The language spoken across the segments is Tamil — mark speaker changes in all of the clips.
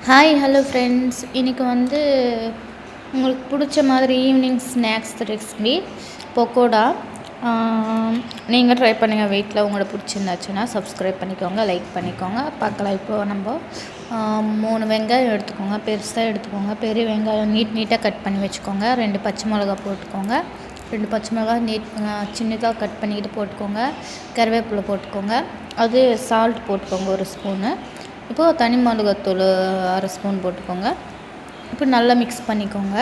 Speaker 1: Hi hello friends. இன்றைக்கி உங்களுக்கு பிடிச்ச மாதிரி ஈவினிங் ஸ்நாக்ஸ் ரெசிபி பக்கோடா. நீங்கள் ட்ரை பண்ணுங்கள் வீட்டில். உங்களுக்கு பிடிச்சிருந்தாச்சுன்னா சப்ஸ்கிரைப் பண்ணிக்கோங்க, லைக் பண்ணிக்கோங்க. பார்க்கலாம். இப்போது நம்ம 3 வெங்காயம் எடுத்துக்கோங்க, பெருசாக எடுத்துக்கோங்க. பெரிய வெங்காயம் நீட்டாக கட் பண்ணி வச்சுக்கோங்க. 2 பச்சை மிளகா போட்டுக்கோங்க. 2 பச்சை மிளகா சின்னதாக கட் பண்ணிக்கிட்டு போட்டுக்கோங்க. கருவேப்பிலை போட்டுக்கோங்க. அது சால்ட் போட்டுக்கோங்க 1 ஸ்பூனு. இப்போது தனி மிளகாத்தூள் 1/2 ஸ்பூன் போட்டுக்கோங்க. இப்போ நல்லா மிக்ஸ் பண்ணிக்கோங்க.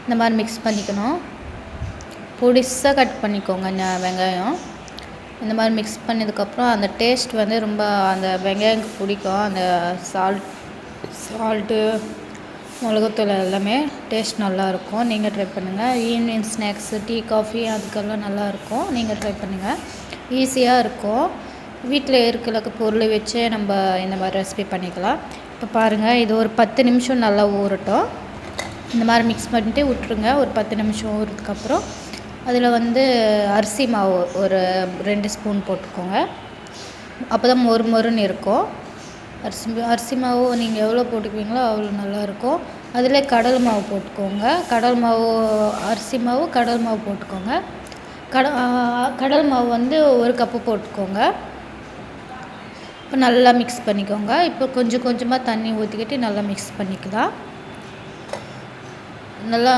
Speaker 1: இந்த மாதிரி மிக்ஸ் பண்ணிக்கணும். பொடிசாக கட் பண்ணிக்கோங்க வெங்காயம். இந்த மாதிரி மிக்ஸ் பண்ணதுக்கப்புறம் அந்த டேஸ்ட் ரொம்ப அந்த வெங்காயத்துக்கு பிடிக்கும். அந்த சால்ட்டு மிளகாத்தூள் எல்லாமே டேஸ்ட் நல்லாயிருக்கும். நீங்கள் ட்ரை பண்ணுங்கள். ஈவினிங் ஸ்நாக்ஸு, டீ, காஃபி அதுக்கெல்லாம் நல்லாயிருக்கும். நீங்கள் ட்ரை பண்ணுங்கள். ஈஸியாக இருக்கும். வீட்டில் இருக்கிற பொருளை வச்சே நம்ம இந்த மாதிரி ரெசிபி பண்ணிக்கலாம். இப்போ பாருங்கள், இது ஒரு 10 நிமிஷம் நல்லா ஊறட்டும். இந்த மாதிரி மிக்ஸ் பண்ணிட்டு விட்டுருங்க. ஒரு 10 நிமிஷம் ஊறதுக்கப்புறம் அதில் அரிசி மாவு ஒரு 2 ஸ்பூன் போட்டுக்கோங்க. அப்போ தான் மொறுன்னு இருக்கும். அரிசி மாவு நீங்கள் எவ்வளோ போட்டுக்குவீங்களோ அவ்வளோ நல்லாயிருக்கும். அதில் கடலை மாவு போட்டுக்கோங்க. அரிசி மாவு கடலை மாவு போட்டுக்கோங்க. கடலை மாவு 1 கப்பு போட்டுக்கோங்க. இப்போ நல்லா மிக்ஸ் பண்ணிக்கோங்க. இப்போ கொஞ்சம் கொஞ்சமாக தண்ணி ஊற்றிக்கிட்டு நல்லா மிக்ஸ் பண்ணிக்கலாம். நல்லா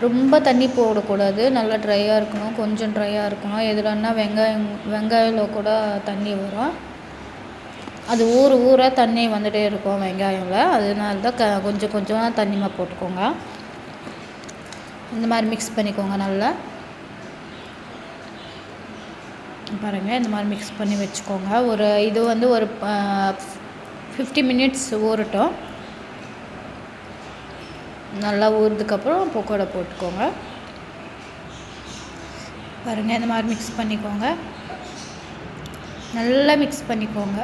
Speaker 1: ரொம்ப தண்ணி போடக்கூடாது. நல்லா ட்ரையாக இருக்கணும். கொஞ்சம் ட்ரையாக இருக்கணும். எதுலன்னா வெங்காயம் கூட தண்ணி வரும். அது ஊற தண்ணி வந்துகிட்டே இருக்கும் வெங்காயம்ல. அதனால தான் கொஞ்சம் கொஞ்சமாக தண்ணிமாக போட்டுக்கோங்க. இந்த மாதிரி மிக்ஸ் பண்ணிக்கோங்க நல்லா. பாருங்கள், இந்த மாதிரி மிக்ஸ் பண்ணி வச்சுக்கோங்க. இது ஒரு 50 மினிட்ஸ் ஊறட்டும். நல்லா ஊறுறதுக்கப்புறம் பக்கோடா போட்டுக்கோங்க. பாருங்கள், இந்த மாதிரி மிக்ஸ் பண்ணிக்கோங்க. நல்லா மிக்ஸ் பண்ணிக்கோங்க.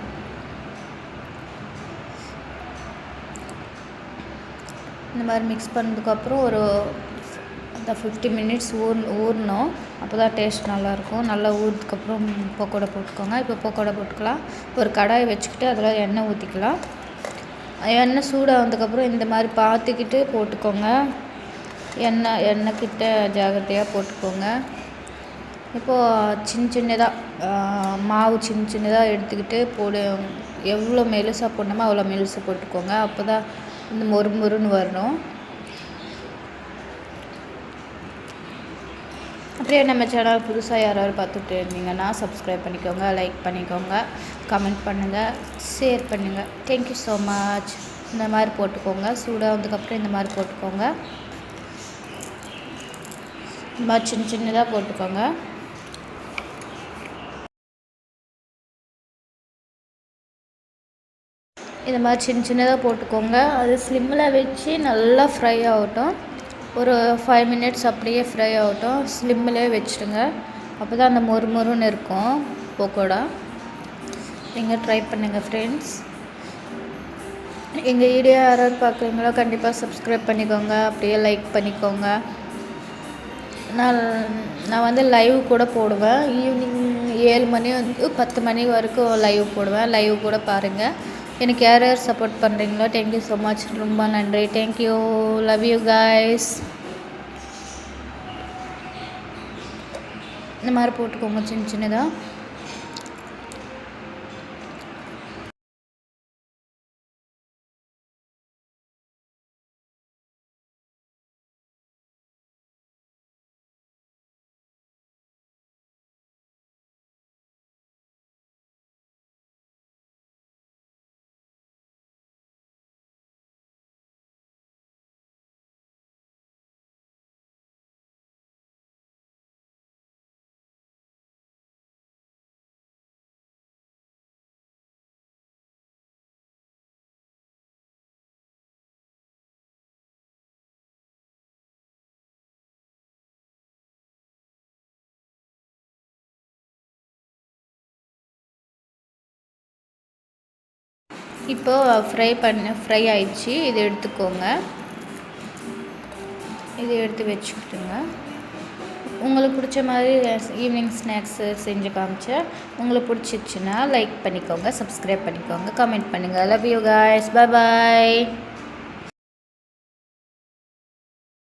Speaker 1: இந்த மாதிரி மிக்ஸ் பண்ணதுக்கப்புறம் அந்த 50 மினிட்ஸ் ஊறணும். அப்போ தான் டேஸ்ட் நல்லாயிருக்கும். நல்லா ஊறுறதுக்கப்புறம் பக்கோடா போட்டுக்கோங்க. இப்போ பக்கோடா போட்டுக்கலாம். ஒரு கடாயை வச்சுக்கிட்டு அதில் எண்ணெய் ஊற்றிக்கலாம். எண்ணெய் சூடானதுக்கப்புறம் இந்த மாதிரி பார்த்துக்கிட்டு போட்டுக்கோங்க. எண்ணெய் கிட்ட ஜாகிரதையாக போட்டுக்கோங்க. இப்போது சின்னதாக மாவு சின்னதாக எடுத்துக்கிட்டு எவ்வளோ மெலிசாக போடணுமோ அவ்வளோ மெலிசாக போட்டுக்கோங்க. அப்போ தான் மொறுன்னு வரணும். அப்படியே நம்ம சேனல் புதுசாக யாராவது பார்த்துட்டு இருந்தீங்கன்னா சப்ஸ்கிரைப் பண்ணிக்கோங்க, லைக் பண்ணிக்கோங்க, கமெண்ட் பண்ணுங்கள், ஷேர் பண்ணுங்கள். Thank you so much. இந்த மாதிரி போட்டுக்கோங்க. சூடானதுக்கப்புறம் இந்த மாதிரி போட்டுக்கோங்க. இந்த மாதிரி சின்னதாக போட்டுக்கோங்க. இந்த மாதிரி சின்னதாக போட்டுக்கோங்க. அது ஸ்லிம்மில் வச்சு நல்லா ஃப்ரை ஆகட்டும். ஒரு 5 மினிட்ஸ் அப்படியே ஃப்ரை ஆகட்டும். ஸ்லிம்மிலே வச்சுடுங்க. அப்போ தான் அந்த மொறுன்னு இருக்கும் பக்கோடா. நீங்கள் ட்ரை பண்ணுங்கள் ஃப்ரெண்ட்ஸ். எங்கள் வீடியோ யாராவது பார்க்குறீங்களோ கண்டிப்பாக சப்ஸ்கிரைப் பண்ணிக்கோங்க. அப்படியே லைக் பண்ணிக்கோங்க. நான் லைவ் கூட போடுவேன். ஈவினிங் 7 மணி 10 மணி வரைக்கும் லைவ் போடுவேன். லைவ் கூட பாருங்கள். எனக்கு யார் சப்போர்ட் பண்ணுறீங்களோ தேங்க்யூ ஸோ மச். ரொம்ப நன்றி. தேங்க்யூ. Love you guys. இந்த மாதிரி போட்டுக்கோங்க சின்னதாக. இப்போது ஃப்ரை ஆயிடுச்சு. இது எடுத்துக்கோங்க. இது எடுத்து வச்சுக்கிட்டுங்க. உங்களுக்கு பிடிச்ச மாதிரி ஈவினிங் ஸ்நாக்ஸு செஞ்சு காமிச்சேன். உங்களுக்கு பிடிச்சிச்சின்னா லைக் பண்ணிக்கோங்க, சப்ஸ்கிரைப் பண்ணிக்கோங்க, கமெண்ட் பண்ணுங்கள். Love you guys. பாய்.